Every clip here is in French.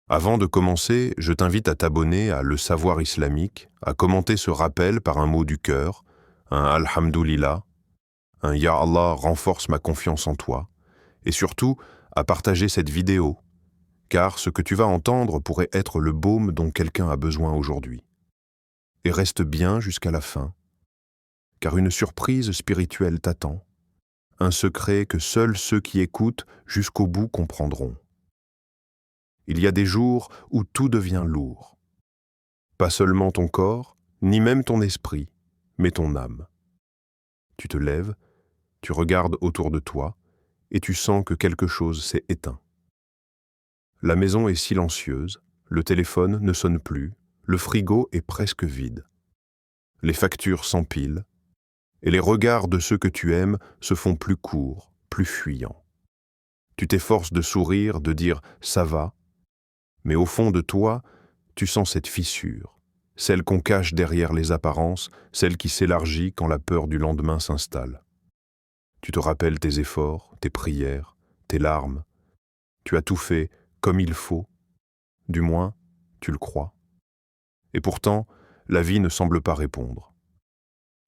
Avant de commencer, je t'invite à t'abonner à Le Savoir Islamique, à commenter ce rappel par un mot du cœur, un Alhamdulillah, un Ya Allah renforce ma confiance en toi, et surtout à partager cette vidéo, car ce que tu vas entendre pourrait être le baume dont quelqu'un a besoin aujourd'hui. Et reste bien jusqu'à la fin, car une surprise spirituelle t'attend, un secret que seuls ceux qui écoutent jusqu'au bout comprendront. Il y a des jours où tout devient lourd. Pas seulement ton corps, ni même ton esprit, mais ton âme. Tu te lèves, tu regardes autour de toi, et tu sens que quelque chose s'est éteint. La maison est silencieuse, le téléphone ne sonne plus, le frigo est presque vide. Les factures s'empilent, et les regards de ceux que tu aimes se font plus courts, plus fuyants. Tu t'efforces de sourire, de dire « ça va », mais au fond de toi, tu sens cette fissure, celle qu'on cache derrière les apparences, celle qui s'élargit quand la peur du lendemain s'installe. Tu te rappelles tes efforts, tes prières, tes larmes. Tu as tout fait comme il faut, du moins, tu le crois. Et pourtant, la vie ne semble pas répondre.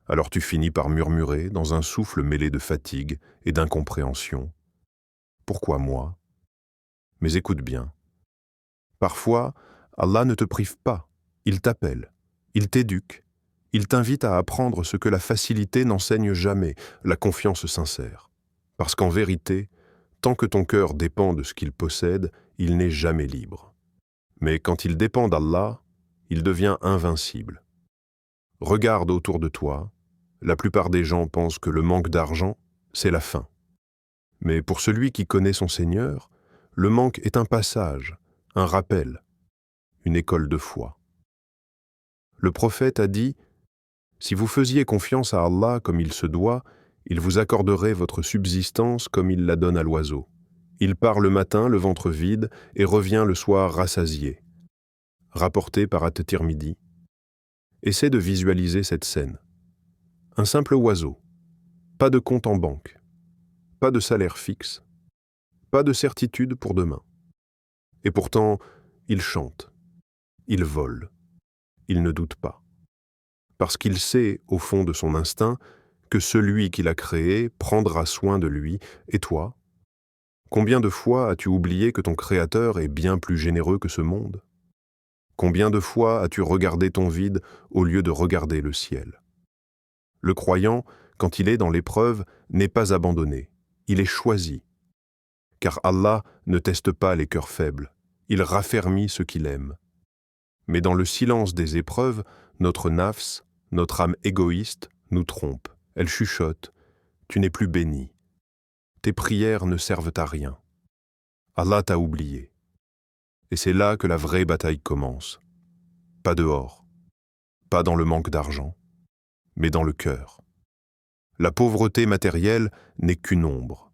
Alors tu finis par murmurer dans un souffle mêlé de fatigue et d'incompréhension. Pourquoi moi ? Mais écoute bien. Parfois, Allah ne te prive pas, il t'appelle, il t'éduque, il t'invite à apprendre ce que la facilité n'enseigne jamais, la confiance sincère. Parce qu'en vérité, tant que ton cœur dépend de ce qu'il possède, il n'est jamais libre. Mais quand il dépend d'Allah, il devient invincible. Regarde autour de toi, la plupart des gens pensent que le manque d'argent, c'est la fin. Mais pour celui qui connaît son Seigneur, le manque est un passage, un rappel, une école de foi. Le prophète a dit « Si vous faisiez confiance à Allah comme il se doit, il vous accorderait votre subsistance comme il la donne à l'oiseau. Il part le matin le ventre vide et revient le soir rassasié. » Rapporté par At-Tirmidhi. Essaie de visualiser cette scène. Un simple oiseau, pas de compte en banque, pas de salaire fixe, pas de certitude pour demain. Et pourtant, il chante, il vole, il ne doute pas. Parce qu'il sait, au fond de son instinct, que celui qui l'a créé prendra soin de lui, et toi, combien de fois as-tu oublié que ton Créateur est bien plus généreux que ce monde ? Combien de fois as-tu regardé ton vide au lieu de regarder le ciel ? Le croyant, quand il est dans l'épreuve, n'est pas abandonné, il est choisi. Car Allah ne teste pas les cœurs faibles, il raffermit ceux qu'il aime. Mais dans le silence des épreuves, notre nafs, notre âme égoïste, nous trompe. Elle chuchote, tu n'es plus béni. Tes prières ne servent à rien. Allah t'a oublié. Et c'est là que la vraie bataille commence. Pas dehors, pas dans le manque d'argent, mais dans le cœur. La pauvreté matérielle n'est qu'une ombre.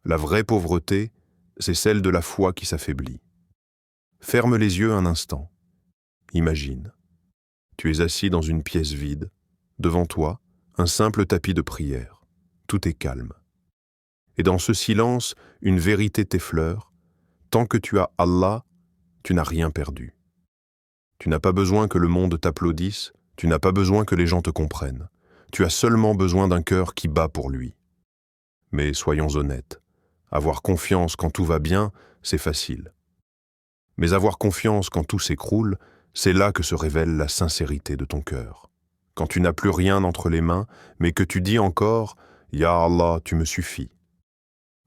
La vraie pauvreté, c'est celle de la foi qui s'affaiblit. Ferme les yeux un instant. Imagine. Tu es assis dans une pièce vide. Devant toi, un simple tapis de prière. Tout est calme. Et dans ce silence, une vérité t'effleure. Tant que tu as Allah, tu n'as rien perdu. Tu n'as pas besoin que le monde t'applaudisse, tu n'as pas besoin que les gens te comprennent. Tu as seulement besoin d'un cœur qui bat pour lui. Mais soyons honnêtes, avoir confiance quand tout va bien, c'est facile. Mais avoir confiance quand tout s'écroule, c'est là que se révèle la sincérité de ton cœur. Quand tu n'as plus rien entre les mains, mais que tu dis encore « Ya Allah, tu me suffis ».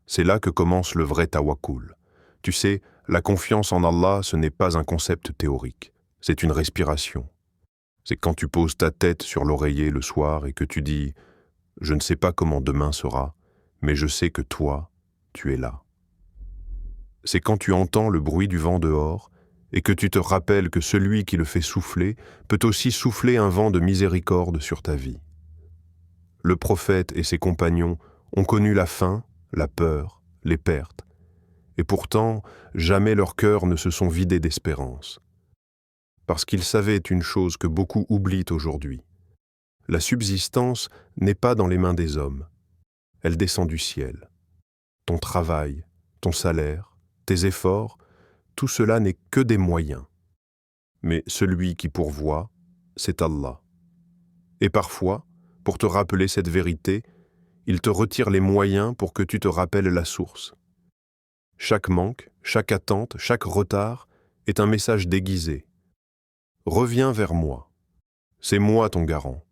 C'est là que commence le vrai tawakkul. Tu sais, la confiance en Allah, ce n'est pas un concept théorique, c'est une respiration. C'est quand tu poses ta tête sur l'oreiller le soir et que tu dis « Je ne sais pas comment demain sera, mais je sais que toi, tu es là ». C'est quand tu entends le bruit du vent dehors et que tu te rappelles que celui qui le fait souffler peut aussi souffler un vent de miséricorde sur ta vie. Le prophète et ses compagnons ont connu la faim, la peur, les pertes, et pourtant jamais leurs cœurs ne se sont vidés d'espérance. Parce qu'ils savaient une chose que beaucoup oublient aujourd'hui. La subsistance n'est pas dans les mains des hommes, elle descend du ciel. Ton travail, ton salaire, tes efforts, tout cela n'est que des moyens. Mais celui qui pourvoit, c'est Allah. Et parfois, pour te rappeler cette vérité, il te retire les moyens pour que tu te rappelles la source. Chaque manque, chaque attente, chaque retard est un message déguisé. Reviens vers moi. C'est moi ton garant.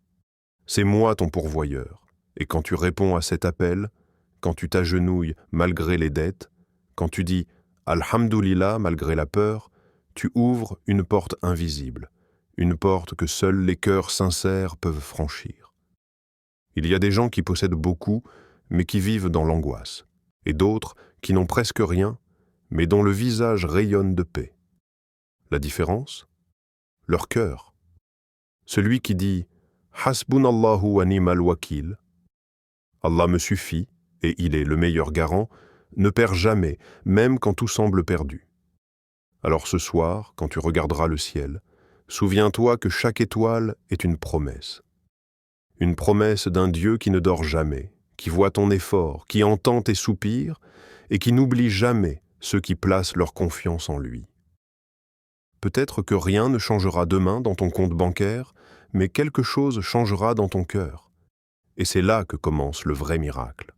C'est moi ton pourvoyeur. Et quand tu réponds à cet appel, quand tu t'agenouilles malgré les dettes, quand tu dis « Alhamdulillah » malgré la peur, tu ouvres une porte invisible, une porte que seuls les cœurs sincères peuvent franchir. Il y a des gens qui possèdent beaucoup, mais qui vivent dans l'angoisse, et d'autres qui n'ont presque rien, mais dont le visage rayonne de paix. La différence ? Leur cœur. Celui qui dit « Hasbunallahu wa ni'mal wakil » Allah me suffit, et il est le meilleur garant, ne perd jamais, même quand tout semble perdu. Alors ce soir, quand tu regarderas le ciel, souviens-toi que chaque étoile est une promesse. Une promesse d'un Dieu qui ne dort jamais, qui voit ton effort, qui entend tes soupirs et qui n'oublie jamais ceux qui placent leur confiance en lui. Peut-être que rien ne changera demain dans ton compte bancaire, mais quelque chose changera dans ton cœur. Et c'est là que commence le vrai miracle.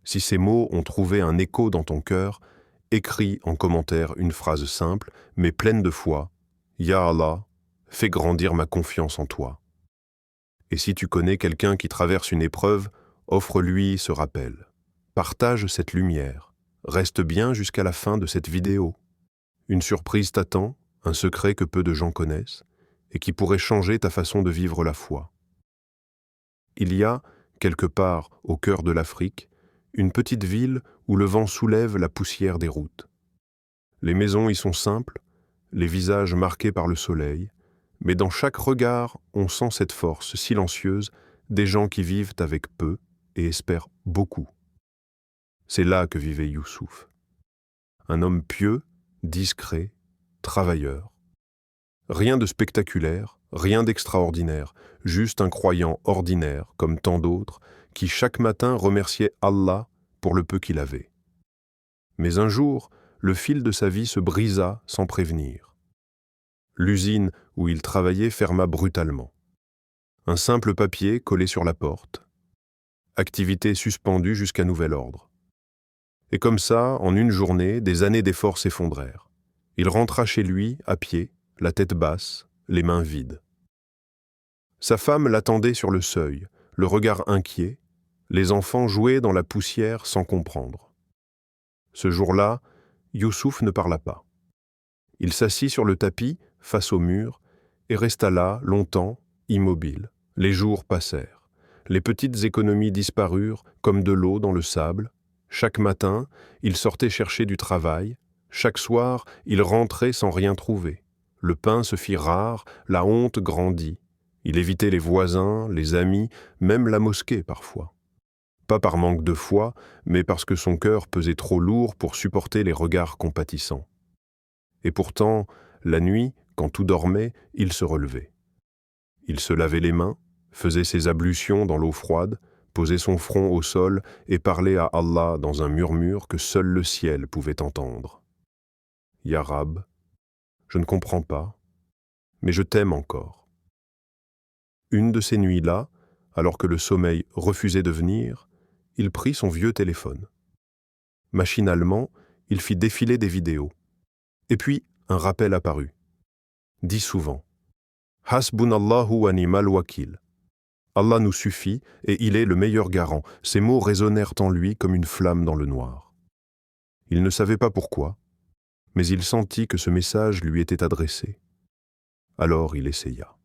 Si ces mots ont trouvé un écho dans ton cœur, écris en commentaire une phrase simple, mais pleine de foi. « Ya Allah, fais grandir ma confiance en toi. » Et si tu connais quelqu'un qui traverse une épreuve, offre-lui ce rappel. Partage cette lumière. Reste bien jusqu'à la fin de cette vidéo. Une surprise t'attend, un secret que peu de gens connaissent, et qui pourrait changer ta façon de vivre la foi. Il y a, quelque part au cœur de l'Afrique, une petite ville où le vent soulève la poussière des routes. Les maisons y sont simples, les visages marqués par le soleil, mais dans chaque regard, on sent cette force silencieuse des gens qui vivent avec peu et espèrent beaucoup. C'est là que vivait Youssouf. Un homme pieux, discret, travailleur. Rien de spectaculaire, rien d'extraordinaire, juste un croyant ordinaire, comme tant d'autres, qui chaque matin remerciait Allah pour le peu qu'il avait. Mais un jour, le fil de sa vie se brisa sans prévenir. L'usine où il travaillait ferma brutalement. Un simple papier collé sur la porte. Activité suspendue jusqu'à nouvel ordre. Et comme ça, en une journée, des années d'efforts s'effondrèrent. Il rentra chez lui, à pied, la tête basse, les mains vides. Sa femme l'attendait sur le seuil, le regard inquiet. Les enfants jouaient dans la poussière sans comprendre. Ce jour-là, Youssouf ne parla pas. Il s'assit sur le tapis, face au mur, et resta là, longtemps, immobile. Les jours passèrent. Les petites économies disparurent, comme de l'eau dans le sable. Chaque matin, il sortait chercher du travail. Chaque soir, il rentrait sans rien trouver. Le pain se fit rare, la honte grandit. Il évitait les voisins, les amis, même la mosquée parfois. Pas par manque de foi, mais parce que son cœur pesait trop lourd pour supporter les regards compatissants. Et pourtant, la nuit, quand tout dormait, il se relevait. Il se lavait les mains, faisait ses ablutions dans l'eau froide, posait son front au sol et parlait à Allah dans un murmure que seul le ciel pouvait entendre. « Ya Rab, je ne comprends pas, mais je t'aime encore. » Une de ces nuits-là, alors que le sommeil refusait de venir, il prit son vieux téléphone. Machinalement, il fit défiler des vidéos. Et puis, un rappel apparut. Dit souvent « Hasbunallahu wa ni'mal wakil » Allah nous suffit et il est le meilleur garant. Ces mots résonnèrent en lui comme une flamme dans le noir. Il ne savait pas pourquoi, mais il sentit que ce message lui était adressé. Alors il essaya.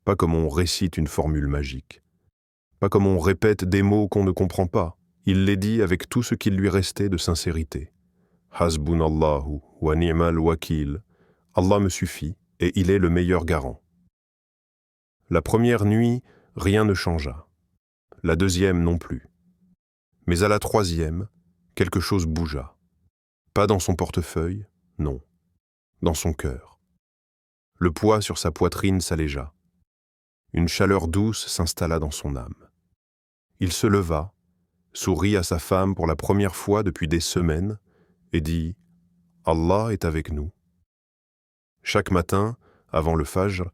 Pas comme on récite une formule magique. Pas comme on répète des mots qu'on ne comprend pas. Il les dit avec tout ce qu'il lui restait de sincérité. Hasbunallahu wa ni'mal wakil. Allah me suffit et il est le meilleur garant. La première nuit, rien ne changea. La deuxième non plus. Mais à la troisième, quelque chose bougea. Pas dans son portefeuille, non. Dans son cœur. Le poids sur sa poitrine s'allégea. Une chaleur douce s'installa dans son âme. Il se leva, sourit à sa femme pour la première fois depuis des semaines et dit Allah est avec nous. Chaque matin, avant le Fajr,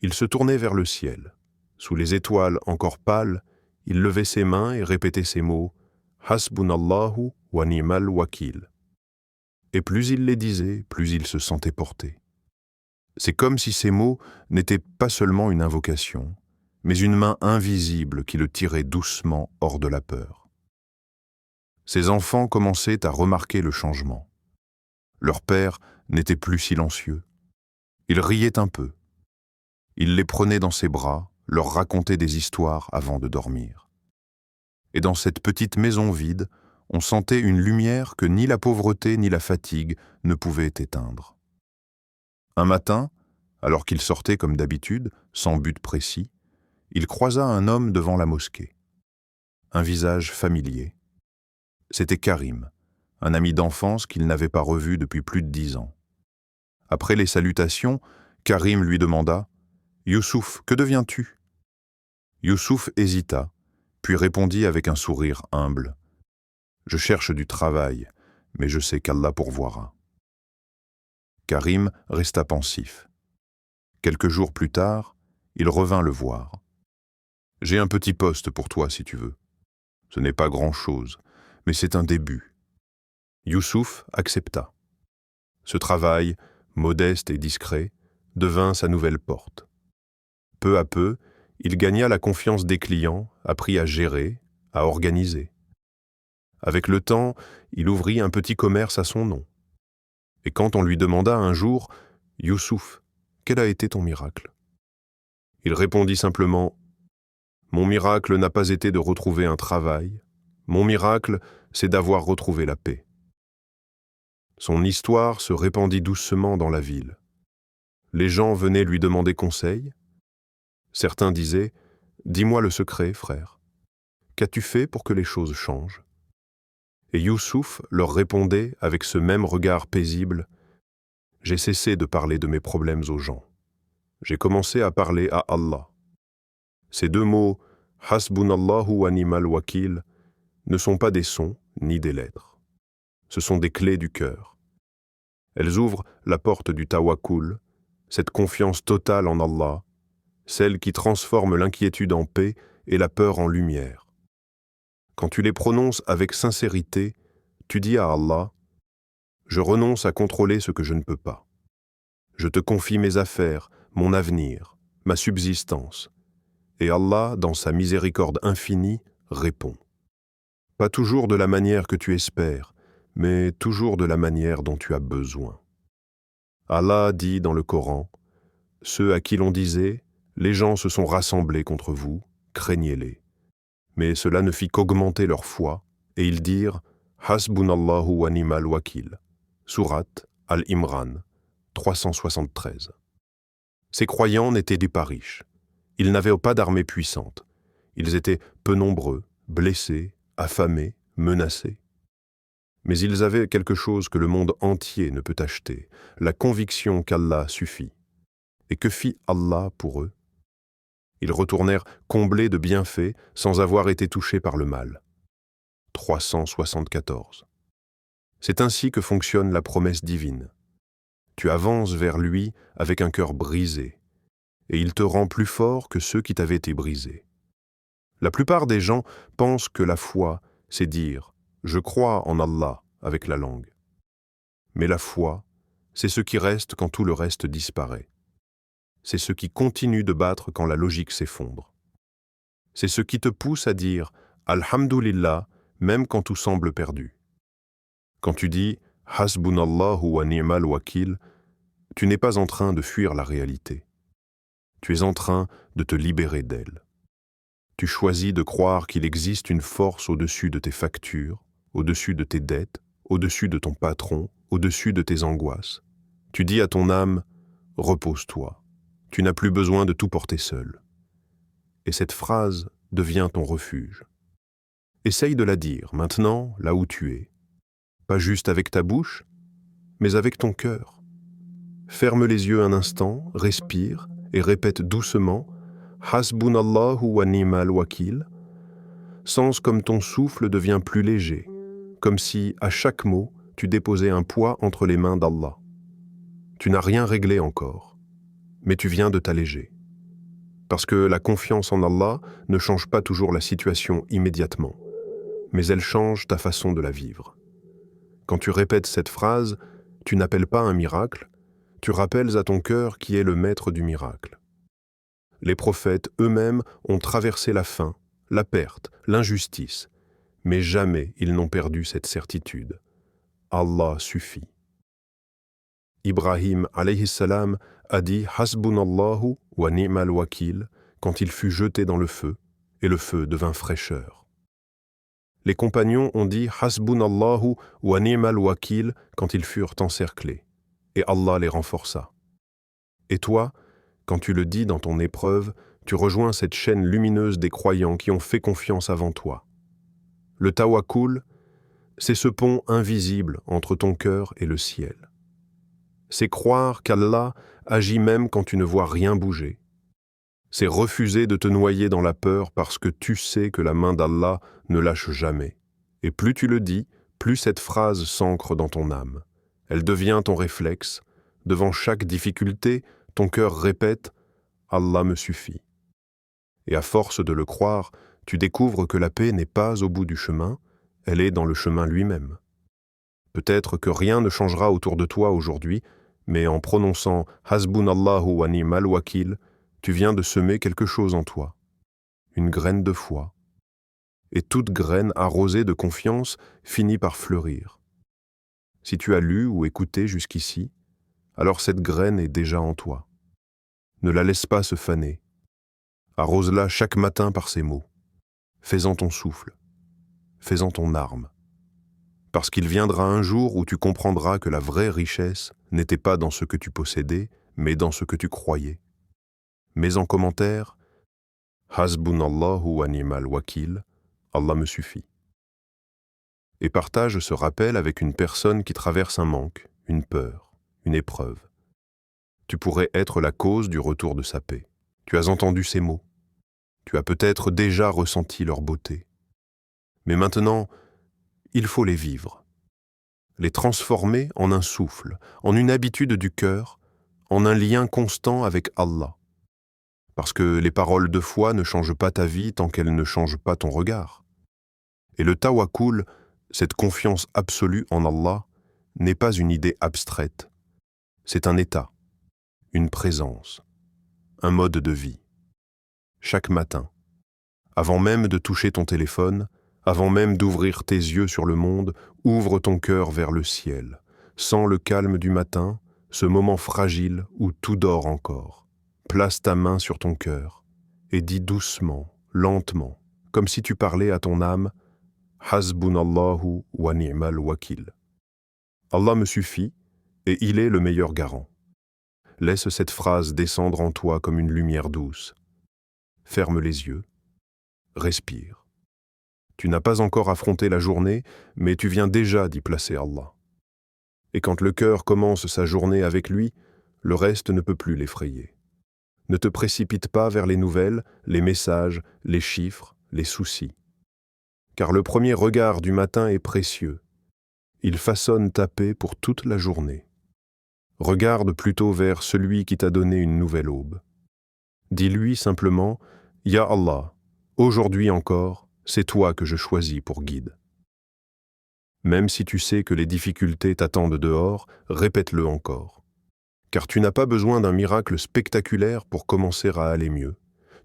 il se tournait vers le ciel. Sous les étoiles encore pâles, il levait ses mains et répétait ces mots « Hasbunallahu wa ni'mal wakil ». Et plus il les disait, plus il se sentait porté. C'est comme si ces mots n'étaient pas seulement une invocation, mais une main invisible qui le tirait doucement hors de la peur. Ses enfants commençaient à remarquer le changement. Leur père n'était plus silencieux. Il riait un peu. Il les prenait dans ses bras, leur racontait des histoires avant de dormir. Et dans cette petite maison vide, on sentait une lumière que ni la pauvreté ni la fatigue ne pouvaient éteindre. Un matin, alors qu'il sortait comme d'habitude, sans but précis, il croisa un homme devant la mosquée. Un visage familier. C'était Karim, un ami d'enfance qu'il n'avait pas revu depuis plus de 10 ans. Après les salutations, Karim lui demanda « Youssouf, que deviens-tu » Youssouf hésita, puis répondit avec un sourire humble « Je cherche du travail, mais je sais qu'Allah pourvoira. » Karim resta pensif. Quelques jours plus tard, il revint le voir. « J'ai un petit poste pour toi si tu veux. Ce n'est pas grand-chose, mais c'est un début. » Youssouf accepta. Ce travail, modeste et discret, devint sa nouvelle porte. Peu à peu, il gagna la confiance des clients, apprit à gérer, à organiser. Avec le temps, il ouvrit un petit commerce à son nom. Et quand on lui demanda un jour « Youssouf, quel a été ton miracle ?» Il répondit simplement « Mon miracle n'a pas été de retrouver un travail. Mon miracle, c'est d'avoir retrouvé la paix. » Son histoire se répandit doucement dans la ville. Les gens venaient lui demander conseil. Certains disaient « Dis-moi le secret, frère. Qu'as-tu fait pour que les choses changent ?» Et Youssouf leur répondait avec ce même regard paisible « J'ai cessé de parler de mes problèmes aux gens. J'ai commencé à parler à Allah. » Ces deux mots « Hasbunallahu wa ni'mal wakil » ne sont pas des sons ni des lettres. Ce sont des clés du cœur. Elles ouvrent la porte du tawakkul, cette confiance totale en Allah, celle qui transforme l'inquiétude en paix et la peur en lumière. Quand tu les prononces avec sincérité, tu dis à Allah « Je renonce à contrôler ce que je ne peux pas. Je te confie mes affaires, mon avenir, ma subsistance. » Et Allah, dans sa miséricorde infinie, répond. Pas toujours de la manière que tu espères, mais toujours de la manière dont tu as besoin. Allah dit dans le Coran, « Ceux à qui l'on disait, les gens se sont rassemblés contre vous, craignez-les. » Mais cela ne fit qu'augmenter leur foi, et ils dirent, « Hasbunallahu wa ni'mal wakil » Sourate Al-Imran, 373. Ces croyants n'étaient pas riches. Ils n'avaient pas d'armée puissante. Ils étaient peu nombreux, blessés, affamés, menacés. Mais ils avaient quelque chose que le monde entier ne peut acheter, la conviction qu'Allah suffit. Et que fit Allah pour eux? Ils retournèrent comblés de bienfaits sans avoir été touchés par le mal. 374. C'est ainsi que fonctionne la promesse divine. Tu avances vers lui avec un cœur brisé, et il te rend plus fort que ceux qui t'avaient été brisés. La plupart des gens pensent que la foi, c'est dire « je crois en Allah » avec la langue. Mais la foi, c'est ce qui reste quand tout le reste disparaît. C'est ce qui continue de battre quand la logique s'effondre. C'est ce qui te pousse à dire « Alhamdulillah » même quand tout semble perdu. Quand tu dis « Hasbunallahu wa ni'mal wakil », tu n'es pas en train de fuir la réalité. Tu es en train de te libérer d'elle. Tu choisis de croire qu'il existe une force au-dessus de tes factures, au-dessus de tes dettes, au-dessus de ton patron, au-dessus de tes angoisses. Tu dis à ton âme « Repose-toi, tu n'as plus besoin de tout porter seul. » Et cette phrase devient ton refuge. Essaye de la dire maintenant, là où tu es. Pas juste avec ta bouche, mais avec ton cœur. Ferme les yeux un instant, respire et répète doucement « Hasbunallahu wa ni'mal wakil » sens comme ton souffle devient plus léger, comme si, à chaque mot, tu déposais un poids entre les mains d'Allah. Tu n'as rien réglé encore, mais tu viens de t'alléger. Parce que la confiance en Allah ne change pas toujours la situation immédiatement, mais elle change ta façon de la vivre. Quand tu répètes cette phrase, tu n'appelles pas un miracle, tu rappelles à ton cœur qui est le maître du miracle. Les prophètes eux-mêmes ont traversé la faim, la perte, l'injustice, mais jamais ils n'ont perdu cette certitude. Allah suffit. Ibrahim alayhi salam a dit « Hasbunallahu wa ni'mal wakil » quand il fut jeté dans le feu, et le feu devint fraîcheur. Les compagnons ont dit « Hasbunallahu wa ni'mal wakil » quand ils furent encerclés, et Allah les renforça. Et toi, quand tu le dis dans ton épreuve, tu rejoins cette chaîne lumineuse des croyants qui ont fait confiance avant toi. Le tawakkul, c'est ce pont invisible entre ton cœur et le ciel. C'est croire qu'Allah agit même quand tu ne vois rien bouger. C'est refuser de te noyer dans la peur parce que tu sais que la main d'Allah ne lâche jamais. Et plus tu le dis, plus cette phrase s'ancre dans ton âme. Elle devient ton réflexe. Devant chaque difficulté, ton cœur répète « Allah me suffit ». Et à force de le croire, tu découvres que la paix n'est pas au bout du chemin, elle est dans le chemin lui-même. Peut-être que rien ne changera autour de toi aujourd'hui, mais en prononçant « Hasbunallahu wa ni'mal wakil », tu viens de semer quelque chose en toi, une graine de foi. Et toute graine arrosée de confiance finit par fleurir. Si tu as lu ou écouté jusqu'ici, alors cette graine est déjà en toi. Ne la laisse pas se faner. Arrose-la chaque matin par ces mots. Fais-en ton souffle. Fais-en ton arme. Parce qu'il viendra un jour où tu comprendras que la vraie richesse n'était pas dans ce que tu possédais, mais dans ce que tu croyais. Mets en commentaire « Hasbunallahu wa ni'mal wakil » Allah me suffit. Et partage ce rappel avec une personne qui traverse un manque, une peur, une épreuve. Tu pourrais être la cause du retour de sa paix. Tu as entendu ces mots. Tu as peut-être déjà ressenti leur beauté. Mais maintenant, il faut les vivre. Les transformer en un souffle, en une habitude du cœur, en un lien constant avec Allah. Parce que les paroles de foi ne changent pas ta vie tant qu'elles ne changent pas ton regard. Et le tawakkul, cette confiance absolue en Allah, n'est pas une idée abstraite. C'est un état, une présence, un mode de vie. Chaque matin, avant même de toucher ton téléphone, avant même d'ouvrir tes yeux sur le monde, ouvre ton cœur vers le ciel. Sens le calme du matin, ce moment fragile où tout dort encore. Place ta main sur ton cœur et dis doucement, lentement, comme si tu parlais à ton âme « Hasbunallahu wa ni'mal wakil ». Allah me suffit et il est le meilleur garant. Laisse cette phrase descendre en toi comme une lumière douce. Ferme les yeux, respire. Tu n'as pas encore affronté la journée, mais tu viens déjà d'y placer Allah. Et quand le cœur commence sa journée avec lui, le reste ne peut plus l'effrayer. Ne te précipite pas vers les nouvelles, les messages, les chiffres, les soucis. Car le premier regard du matin est précieux. Il façonne ta paix pour toute la journée. Regarde plutôt vers celui qui t'a donné une nouvelle aube. Dis-lui simplement « Ya Allah, aujourd'hui encore, c'est toi que je choisis pour guide. » Même si tu sais que les difficultés t'attendent dehors, répète-le encore. Car tu n'as pas besoin d'un miracle spectaculaire pour commencer à aller mieux.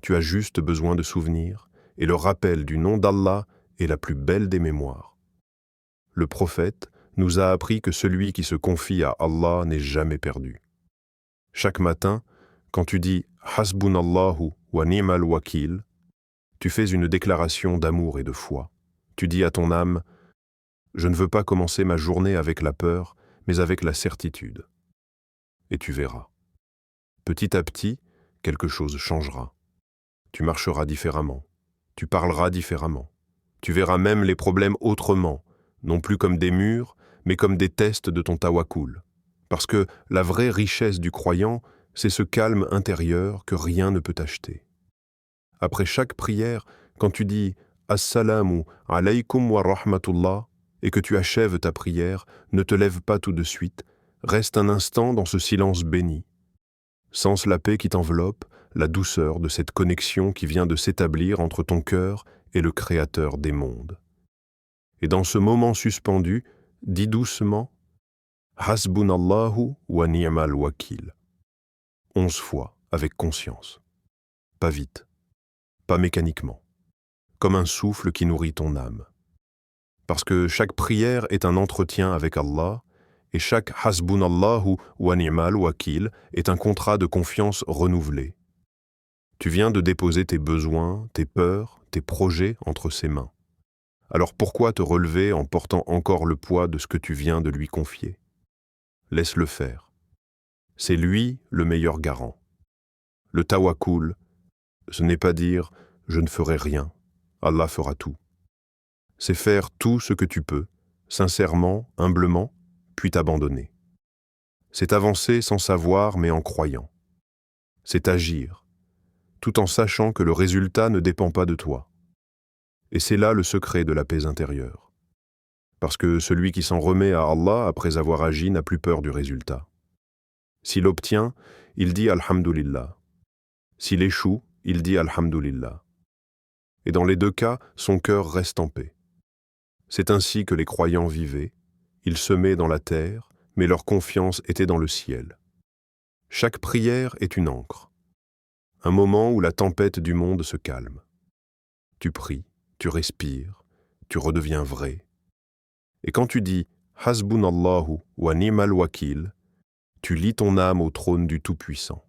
Tu as juste besoin de souvenirs, et le rappel du nom d'Allah est la plus belle des mémoires. Le prophète nous a appris que celui qui se confie à Allah n'est jamais perdu. Chaque matin, quand tu dis « Hasbunallahu wa ni'mal wakil », tu fais une déclaration d'amour et de foi. Tu dis à ton âme « Je ne veux pas commencer ma journée avec la peur, mais avec la certitude. » Et tu verras. Petit à petit, quelque chose changera. Tu marcheras différemment. Tu parleras différemment. Tu verras même les problèmes autrement, non plus comme des murs, mais comme des tests de ton tawakkul. Parce que la vraie richesse du croyant, c'est ce calme intérieur que rien ne peut acheter. Après chaque prière, quand tu dis « Assalamu alaykum wa rahmatullah », et que tu achèves ta prière, ne te lève pas tout de suite, reste un instant dans ce silence béni. Sens la paix qui t'enveloppe, la douceur de cette connexion qui vient de s'établir entre ton cœur et le Créateur des mondes. Et dans ce moment suspendu, dis doucement « Hasbunallahu wa ni'mal wakil » 11 fois, avec conscience. Pas vite, pas mécaniquement, comme un souffle qui nourrit ton âme. Parce que chaque prière est un entretien avec Allah, et chaque Hasbunallahu wa ni'mal wakil est un contrat de confiance renouvelé. Tu viens de déposer tes besoins, tes peurs, tes projets entre ses mains. Alors pourquoi te relever en portant encore le poids de ce que tu viens de lui confier? Laisse-le faire. C'est lui le meilleur garant. Le tawakkul, ce n'est pas dire « je ne ferai rien, Allah fera tout ». C'est faire tout ce que tu peux, sincèrement, humblement, puis t'abandonner. C'est avancer sans savoir mais en croyant. C'est agir, tout en sachant que le résultat ne dépend pas de toi. Et c'est là le secret de la paix intérieure. Parce que celui qui s'en remet à Allah après avoir agi n'a plus peur du résultat. S'il obtient, il dit Alhamdulillah. S'il échoue, il dit Alhamdulillah. Et dans les deux cas, son cœur reste en paix. C'est ainsi que les croyants vivaient. Ils semaient dans la terre, mais leur confiance était dans le ciel. Chaque prière est une ancre, un moment où la tempête du monde se calme. Tu pries, tu respires, tu redeviens vrai. Et quand tu dis « Hasbunallahu wa ni'mal wakil », tu lis ton âme au trône du Tout-Puissant.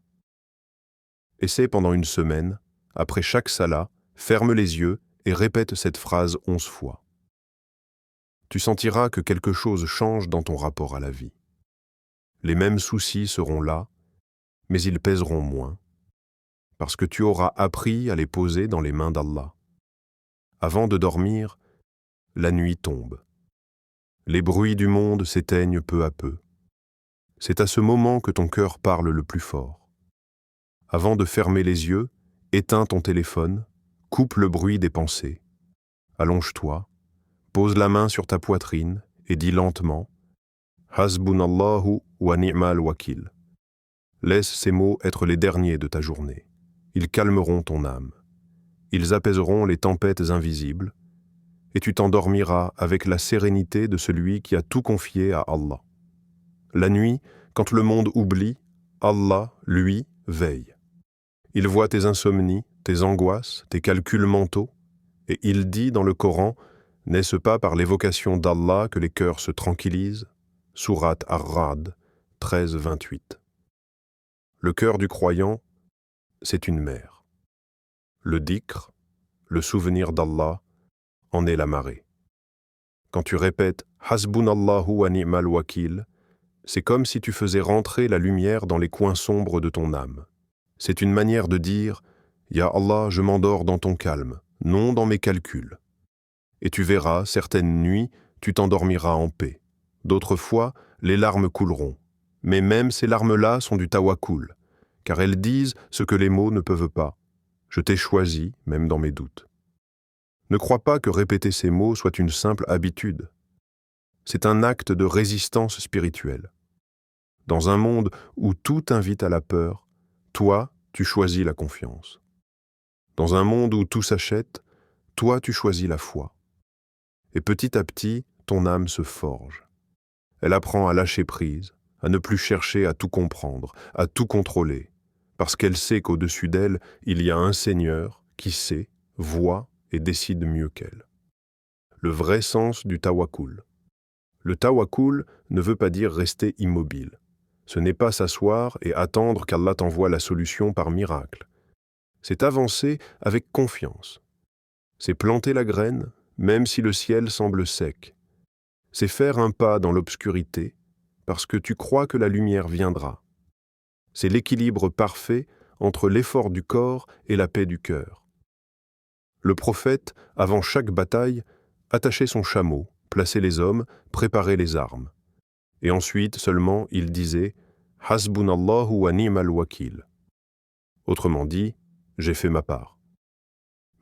Essaie pendant une semaine, après chaque salat, ferme les yeux et répète cette phrase 11 fois. Tu sentiras que quelque chose change dans ton rapport à la vie. Les mêmes soucis seront là, mais ils pèseront moins, parce que tu auras appris à les poser dans les mains d'Allah. Avant de dormir, la nuit tombe. Les bruits du monde s'éteignent peu à peu. C'est à ce moment que ton cœur parle le plus fort. Avant de fermer les yeux, éteins ton téléphone, coupe le bruit des pensées. Allonge-toi, pose la main sur ta poitrine et dis lentement « Hasbunallahu wa ni'mal wakil ». Laisse ces mots être les derniers de ta journée. Ils calmeront ton âme. Ils apaiseront les tempêtes invisibles et tu t'endormiras avec la sérénité de celui qui a tout confié à Allah. La nuit, quand le monde oublie, Allah, lui, veille. Il voit tes insomnies, tes angoisses, tes calculs mentaux, et il dit dans le Coran, n'est-ce pas par l'évocation d'Allah que les cœurs se tranquillisent? Sourate Ar-Ra'd, 13-28. Le cœur du croyant, c'est une mer. Le dhikr, le souvenir d'Allah, en est la marée. Quand tu répètes « Hasbunallahu wa ni'mal wakil », c'est comme si tu faisais rentrer la lumière dans les coins sombres de ton âme. C'est une manière de dire « Ya Allah, je m'endors dans ton calme, non dans mes calculs ». Et tu verras, certaines nuits, tu t'endormiras en paix. D'autres fois, les larmes couleront. Mais même ces larmes-là sont du tawakkul, car elles disent ce que les mots ne peuvent pas. Je t'ai choisi, même dans mes doutes. Ne crois pas que répéter ces mots soit une simple habitude. C'est un acte de résistance spirituelle. Dans un monde où tout invite à la peur, toi, tu choisis la confiance. Dans un monde où tout s'achète, toi, tu choisis la foi. Et petit à petit, ton âme se forge. Elle apprend à lâcher prise, à ne plus chercher à tout comprendre, à tout contrôler, parce qu'elle sait qu'au-dessus d'elle, il y a un Seigneur qui sait, voit et décide mieux qu'elle. Le vrai sens du tawakkul. Le tawakkul ne veut pas dire rester immobile. Ce n'est pas s'asseoir et attendre qu'Allah t'envoie la solution par miracle. C'est avancer avec confiance. C'est planter la graine, même si le ciel semble sec. C'est faire un pas dans l'obscurité, parce que tu crois que la lumière viendra. C'est l'équilibre parfait entre l'effort du corps et la paix du cœur. Le prophète, avant chaque bataille, attachait son chameau, plaçait les hommes, préparait les armes. Et ensuite seulement il disait « Hasbunallahu wa ni'mal wakil ». Autrement dit, j'ai fait ma part.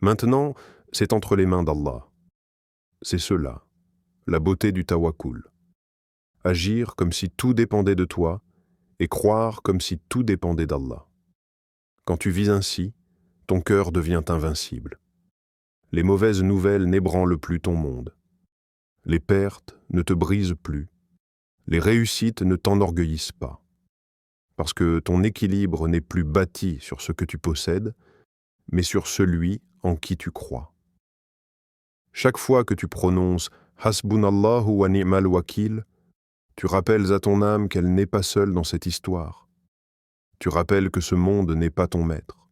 Maintenant, c'est entre les mains d'Allah. C'est cela, la beauté du tawakkul. Agir comme si tout dépendait de toi et croire comme si tout dépendait d'Allah. Quand tu vis ainsi, ton cœur devient invincible. Les mauvaises nouvelles n'ébranlent plus ton monde. Les pertes ne te brisent plus. Les réussites ne t'enorgueillissent pas. Parce que ton équilibre n'est plus bâti sur ce que tu possèdes, mais sur celui en qui tu crois. Chaque fois que tu prononces « Hasbunallahu wa ni'mal wakil », tu rappelles à ton âme qu'elle n'est pas seule dans cette histoire. Tu rappelles que ce monde n'est pas ton maître.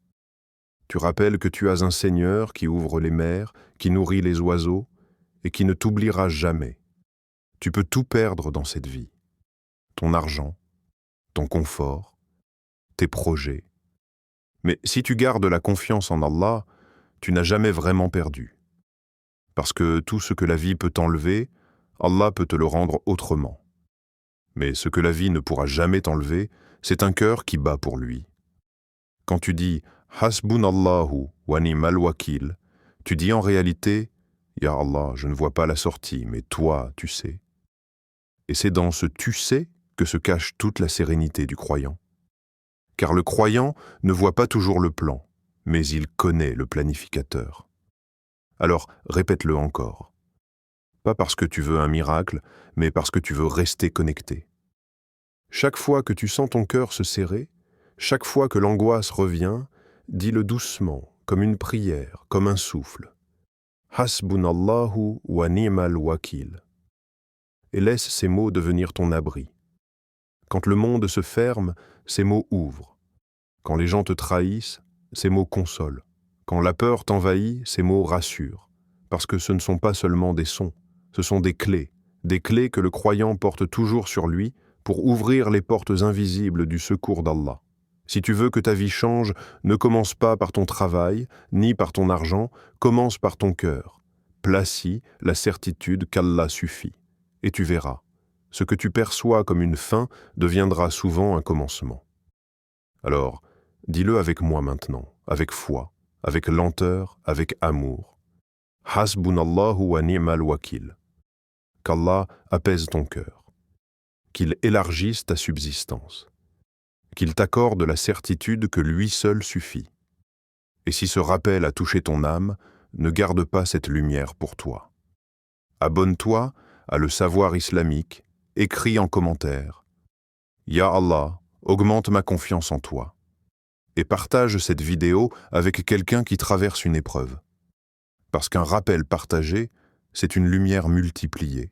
Tu rappelles que tu as un Seigneur qui ouvre les mers, qui nourrit les oiseaux et qui ne t'oubliera jamais. Tu peux tout perdre dans cette vie. Ton argent, ton confort, tes projets. Mais si tu gardes la confiance en Allah, tu n'as jamais vraiment perdu. Parce que tout ce que la vie peut t'enlever, Allah peut te le rendre autrement. Mais ce que la vie ne pourra jamais t'enlever, c'est un cœur qui bat pour lui. Quand tu dis « Hasbunallahu wa ni'mal wakil », tu dis en réalité « Ya Allah, je ne vois pas la sortie, mais toi, tu sais ». Et c'est dans ce « tu sais » que se cache toute la sérénité du croyant. Car le croyant ne voit pas toujours le plan, mais il connaît le planificateur. Alors répète-le encore. Pas parce que tu veux un miracle, mais parce que tu veux rester connecté. Chaque fois que tu sens ton cœur se serrer, chaque fois que l'angoisse revient, dis-le doucement, comme une prière, comme un souffle. Hasbunallahu wa ni'mal wakil. Et laisse ces mots devenir ton abri. Quand le monde se ferme, ces mots ouvrent. Quand les gens te trahissent, ces mots consolent. Quand la peur t'envahit, ces mots rassurent. Parce que ce ne sont pas seulement des sons, ce sont des clés que le croyant porte toujours sur lui pour ouvrir les portes invisibles du secours d'Allah. Si tu veux que ta vie change, ne commence pas par ton travail, ni par ton argent, commence par ton cœur. Place-y la certitude qu'Allah suffit. Et tu verras, ce que tu perçois comme une fin deviendra souvent un commencement. Alors, dis-le avec moi maintenant, avec foi, avec lenteur, avec amour. Hasbunallahu wa ni'mal wakil. Qu'Allah apaise ton cœur. Qu'il élargisse ta subsistance. Qu'il t'accorde la certitude que lui seul suffit. Et si ce rappel a touché ton âme, ne garde pas cette lumière pour toi. Abonne-toi à Le Savoir Islamique, écris en commentaire. Ya Allah, augmente ma confiance en toi. Et partage cette vidéo avec quelqu'un qui traverse une épreuve. Parce qu'un rappel partagé, c'est une lumière multipliée.